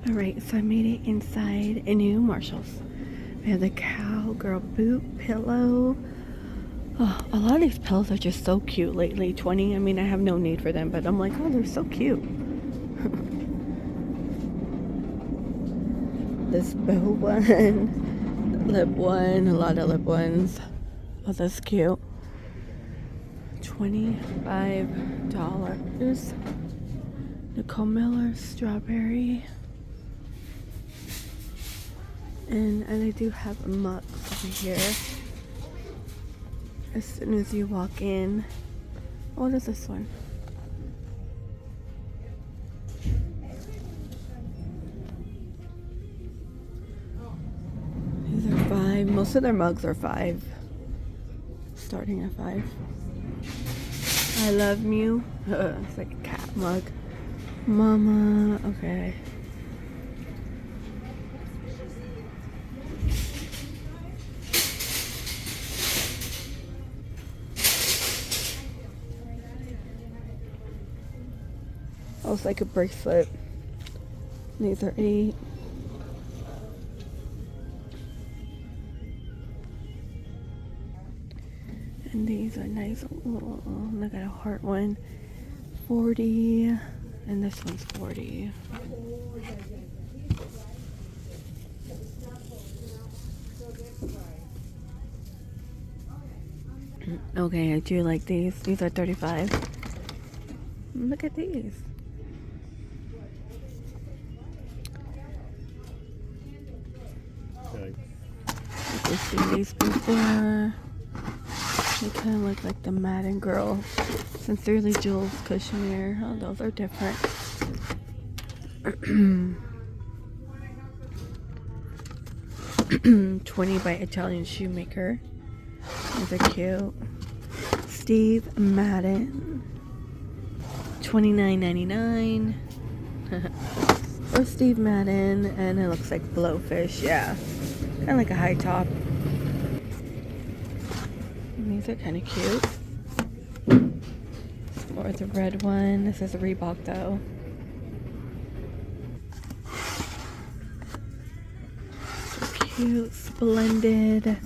Alright, so I made it inside a new Marshalls. We have the cowgirl boot pillow. Oh, a lot of these pillows are just so cute lately. 20, I mean, I have no need for them, but I'm like, oh, they're so cute. This bow one, lip one, a lot of lip ones. Oh, that's cute. $25. Nicole Miller strawberry. And I do have mugs over here. As soon as you walk in. What is this one? These are $5. Most of their mugs are $5. Starting at $5. I love Mew. It's like a cat mug. Mama. Okay. Oh, it's like a bracelet. These are $8. And these are nice. Oh, look at a heart one. $40. And this one's $40. Okay, I do like these. These are $35. Look at these. Okay. I've seen these before. They kind of look like the Madden girl. Sincerely Jules kitchenware. Oh, those are different. 20 by Italian Shoemaker. These are cute. Steve Madden. $29.99. Or Steve Madden, and it looks like blowfish. Yeah, kind of like a high top. And these are kind of cute. Or the red one. This is a Reebok though. So cute, splendid.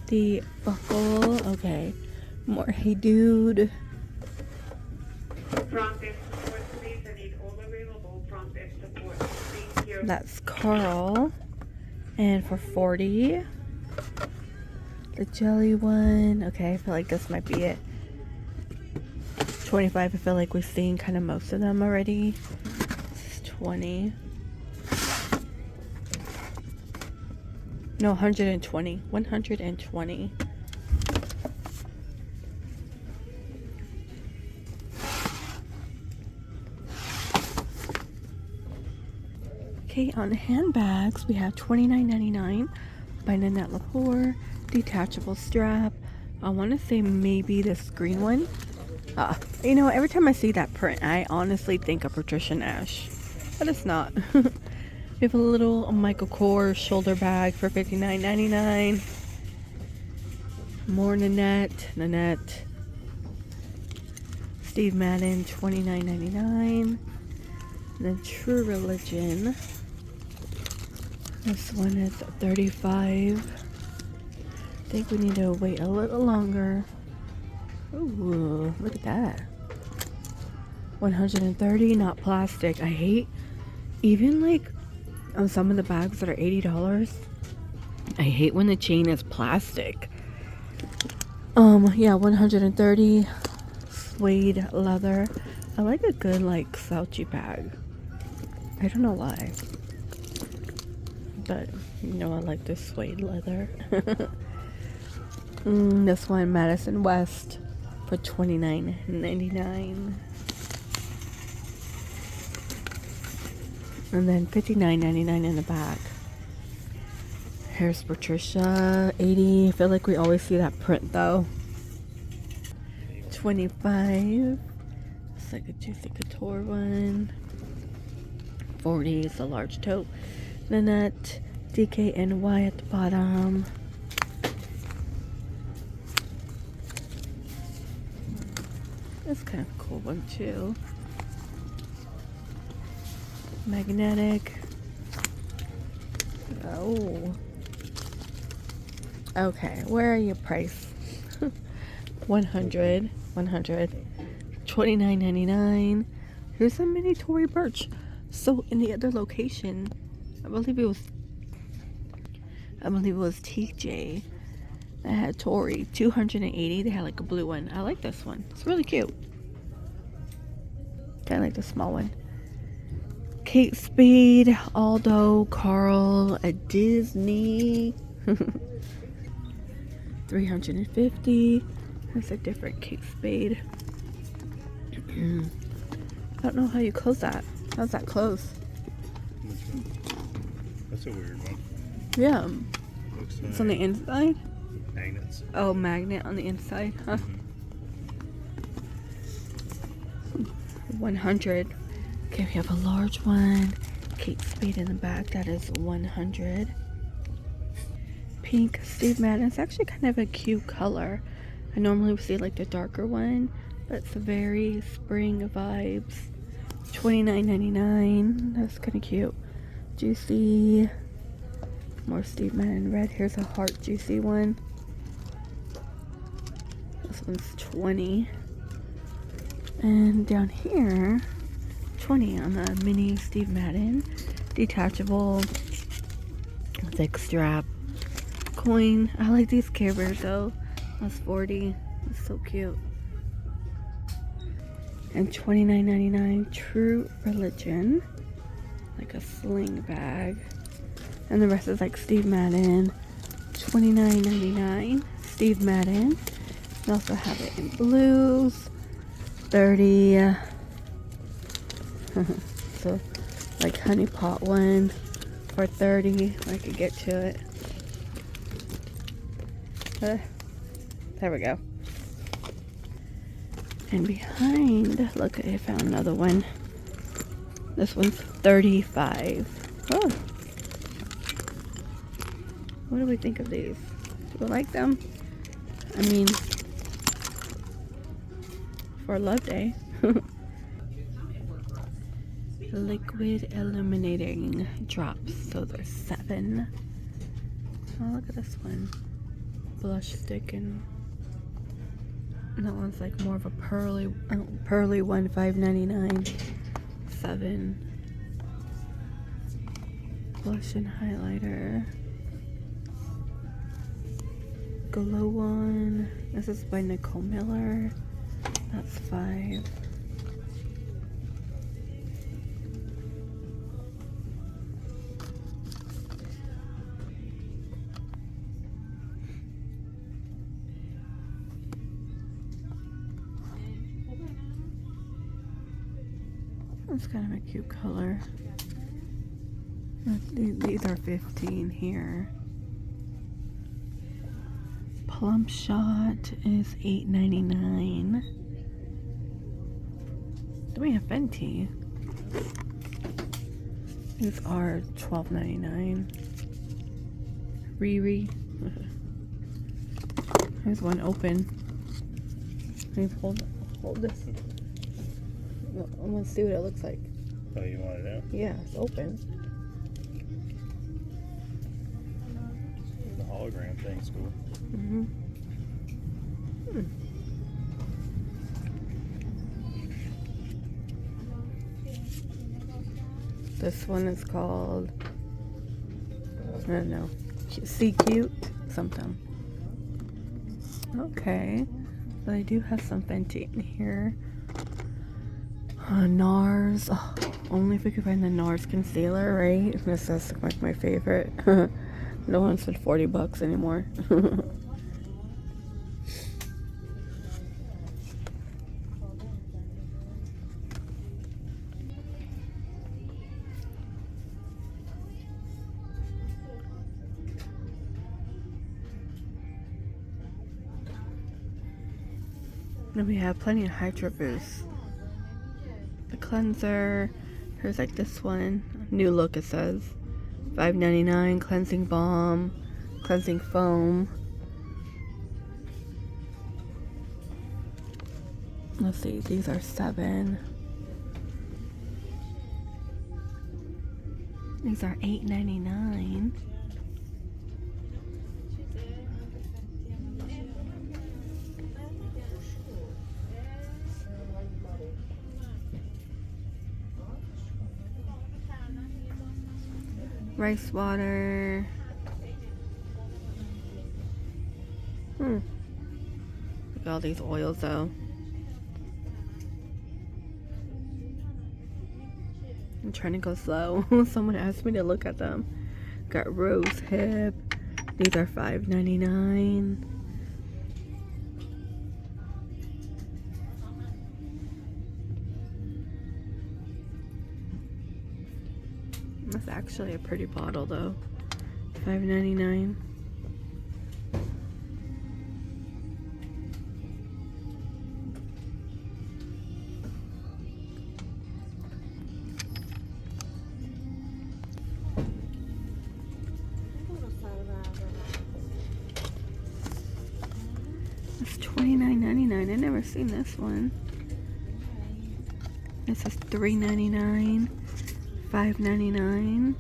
The buckle. Okay, more Hey Dude. Front desk support, please. I need all available front desk support. Thank you. That's Carl. And for $40. The jelly one. Okay, I feel like this might be it. $25. I feel like we've seen kind of most of them already. This is $20. No, $120. $120. Okay, on handbags, we have $29.99 by Nanette Lepore. Detachable strap. I want to say maybe this green one. You know, every time I see that print, I honestly think of Patricia Nash. But it's not. We have a little Michael Kors shoulder bag for $59.99. More Nanette. Steve Madden, $29.99. Then True Religion. This one is $35. I think we need to wait a little longer. Ooh, look at that. $130, not plastic. I hate, even like on some of the bags that are $80, I hate when the chain is plastic. Yeah, $130. Suede leather. I like a good like slouchy bag. I don't know why, but you know, I like this suede leather. This one, Madison West, for $29.99. And then $59.99 in the back. Here's Patricia, $80. I feel like we always see that print though. $25. It's like a Juicy Couture one. $40 is a large tote. Nanette, DKNY at the bottom. That's kind of a cool one too. magnetic. Oh. Okay, where are your price? 100, 29.99. Here's a mini Tory Burch. So in the other location, I believe it was TJ that had Tory, 280. They had like a blue one. I like this one. It's really cute. Kind of like the small one. Kate Spade, Aldo, Carl, a Disney. 350. That's a different Kate Spade. I don't know how you close that. How's that close? That's a weird one. Yeah. Looks It's on the inside? magnets. Oh, magnet on the inside, huh? 100. Okay, we have a large one. Kate Spade in the back. That is 100. Pink Steve Madden. It's actually kind of a cute color. I normally would see like the darker one, but it's a very spring vibes. $29.99. That's kind of cute. Juicy. More Steve Madden red. Here's a heart juicy one. This one's 20. And down here, 20 on the mini Steve Madden. Detachable. Thick strap. Coin. I like these Care Bears though. That's 40. That's so cute. And $29.99 True Religion. Like a sling bag. And the rest is like Steve Madden. $29.99 Steve Madden. We also have it in blues. 30. So like honey pot one for 30. I could get to it. There we go. And behind, look, I found another one. This one's 35. Oh. What do we think of these? Do we like them? I mean, for Love Day. Liquid illuminating drops. So there's 7. Oh, look at this one. Blush stick, and that one's like more of a pearly one, $5.99. 7. Blush and highlighter. Glow one. This is by Nicole Miller. That's 5. That's kind of a cute color. These are 15 here. Plum Shot is $8.99. Then we have Fenty. These are $12.99. Riri. There's one open. Let me hold this. I want to see what it looks like. Oh, you want it out? Yeah, it's open. The hologram thing's cool. Mm-hmm. This one is called, I don't know, See Cute something. Okay, but I do have some Fenty in here. NARS. Oh, only if we could find the NARS concealer, right? This is like my favorite. No one said $40 anymore. Then we have plenty of Hydro Boost. The cleanser. Here's like this one. New Look, it says. $5.99. Cleansing balm. Cleansing foam. Let's see. These are 7. These are $8.99. Rice water. Look at all these oils though. I'm trying to go slow. Someone asked me to look at them. Got rose hip. These are $5.99. That's actually a pretty bottle though. $5.99. It's $29.99. I've never seen this one. This is $3.99. $5.99.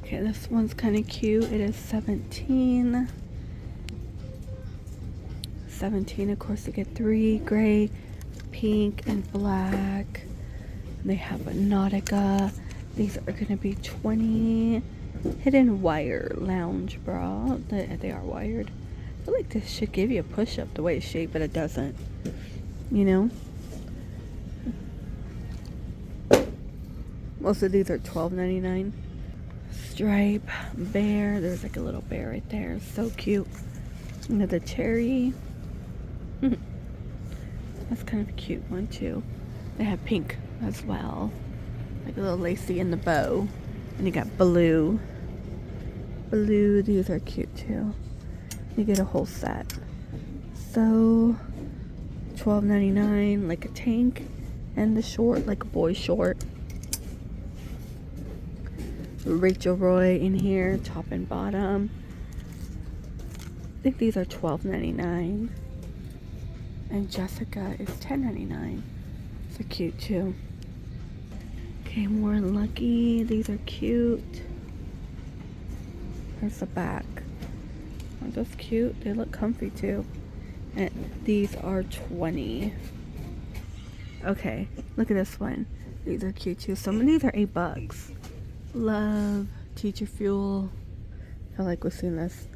Okay, this one's kind of cute. It is $17. $17. Of course, you get 3 gray, pink, and black. They have a Nautica. These are going to be $20. Hidden wire lounge bra. They are wired. I feel like this should give you a push-up the way it's shaped, but it doesn't. You know? Most of these are $12.99. Stripe bear. There's like a little bear right there. So cute. Another cherry. That's kind of a cute one too. They have pink as well. Like a little lacy in the bow. And you got blue. Blue. These are cute too. You get a whole set. So $12.99, like a tank, and the short, like a boy short. Rachel Roy in here, top and bottom. I think these are $12.99. And Jessica is $10.99. So cute too. Okay, more Lucky. These are cute. There's the back. Aren't those cute? They look comfy too. And these are $20. Okay, look at this one. These are cute too. Some of these are $8. Love Teacher Fuel. I feel like we've seen this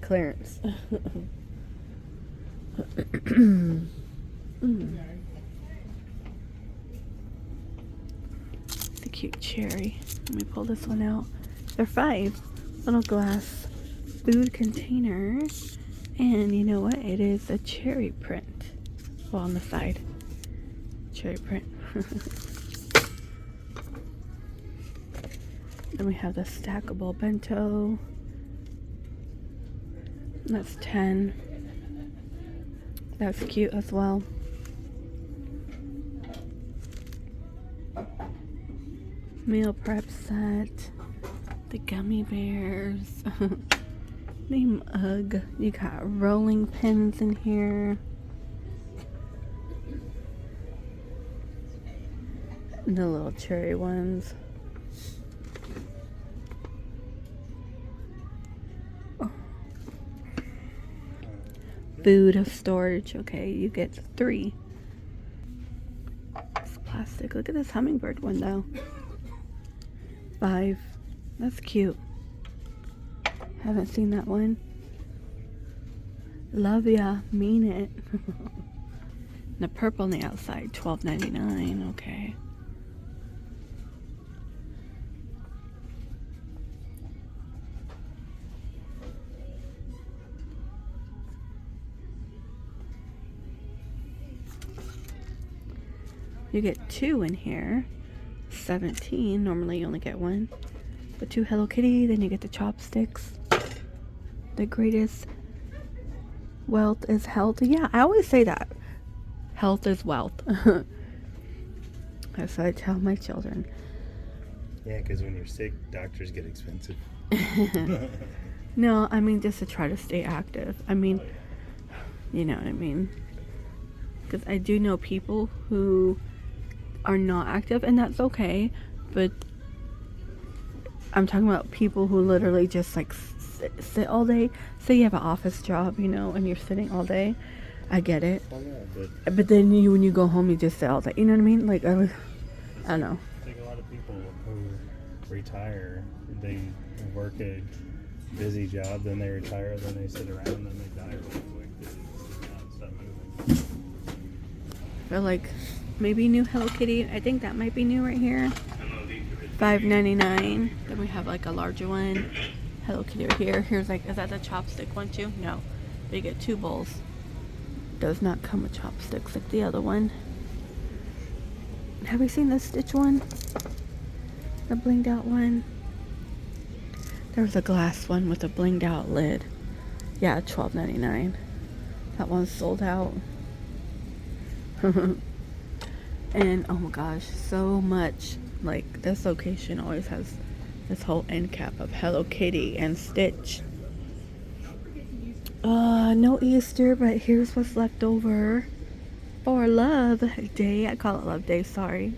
clearance. The cute cherry. Let me pull this one out. They're $5. Little glass food container. And you know what? It is a cherry print. Well, on the side. Cherry print. Then we have the stackable bento. That's $10. That's cute as well. Meal prep set. The gummy bears. Name UGG. You got rolling pins in here. And the little cherry ones. Oh. Food storage. Okay, you get 3. It's plastic. Look at this hummingbird one though. $5. That's cute. Haven't seen that one. Love ya. Mean it. The purple on the outside. $12.99. Okay. You get 2 in here. $17. Normally you only get 1. But 2 Hello Kitty. Then you get the chopsticks. The greatest wealth is health. Yeah, I always say that. Health is wealth. That's what I tell my children. Yeah, because when you're sick, doctors get expensive. No, I mean just to try to stay active. I mean, you know what I mean. because I do know people who are not active, and that's okay, but I'm talking about people who literally just like sit all day. Say you have an office job, you know, and you're sitting all day. I get it. Oh yeah, But then when you go home, you just sit all day. You know what I mean? Like, I don't know. I think a lot of people who retire, they work a busy job, then they retire, then they sit around, and then they die real quick. They just stop moving. Or like maybe new Hello Kitty. I think that might be new right here. $5.99. Then we have like a larger one. Hello Kitty right here. Here's like, is that the chopstick one too? No. But you get 2 bowls. Does not come with chopsticks like the other one. Have you seen the Stitch one? The blinged out one? There was a glass one with a blinged out lid. Yeah, $12.99. That one's sold out. And oh my gosh, so much. Like, this location always has this whole end cap of Hello Kitty and Stitch. No Easter, but here's what's left over for Love Day. I call it Love Day, sorry.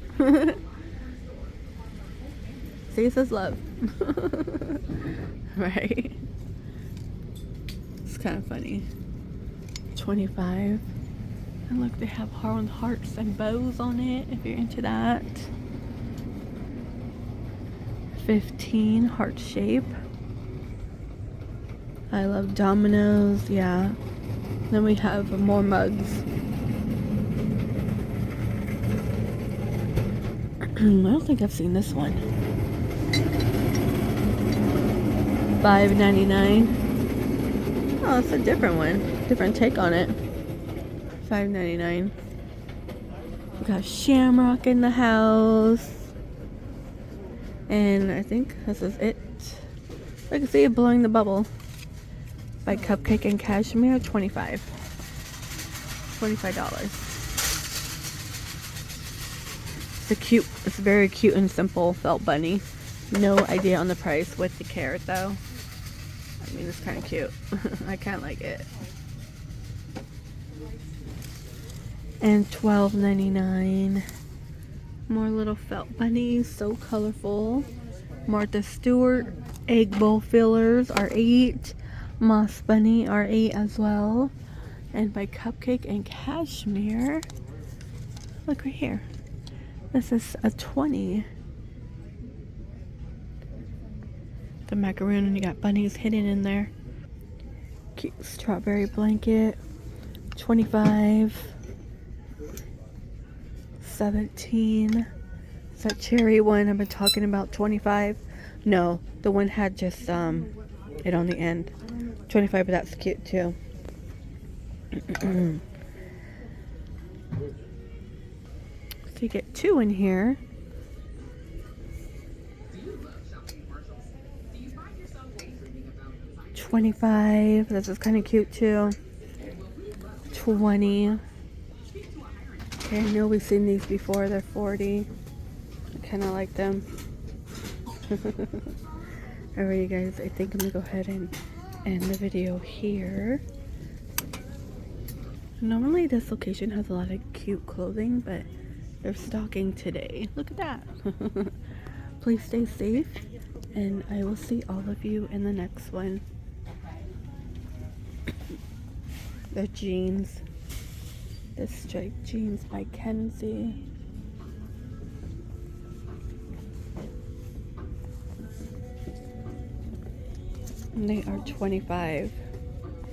See, it says love. Right? It's kind of funny. 25. And look, they have hearts and bows on it, if you're into that. 15, heart shape. I love dominoes, yeah. Then we have more mugs. I don't think I've seen this one. $5.99. Oh, it's a different one. Different take on it. $5.99. We got Shamrock in the house. And I think this is it. I can see it blowing the bubble. By Cupcake and Cashmere, $25. It's very cute and simple felt bunny. No idea on the price with the carrot though. I mean, it's kind of cute. I kind of like it. And $12.99. More little felt bunnies, so colorful. Martha Stewart egg bowl fillers are $8. Moss Bunny are $8 as well. And by Cupcake and Cashmere, look right here. This is a $20. The macaroon, and you got bunnies hidden in there. Cute strawberry blanket, $25. 17. It's that cherry one I've been talking about, $25. No, the one had just it on the end. $25, but that's cute too. So you get 2 in here. $25. This is kind of cute too. $20. Okay, I know we've seen these before. They're $40. I kind of like them. Alright, you guys. I think I'm gonna go ahead and end the video here. Normally this location has a lot of cute clothing, but they're stocking today. Look at that. Please stay safe, and I will see all of you in the next one. The jeans. The striped jeans by Kenzie. And they are $25.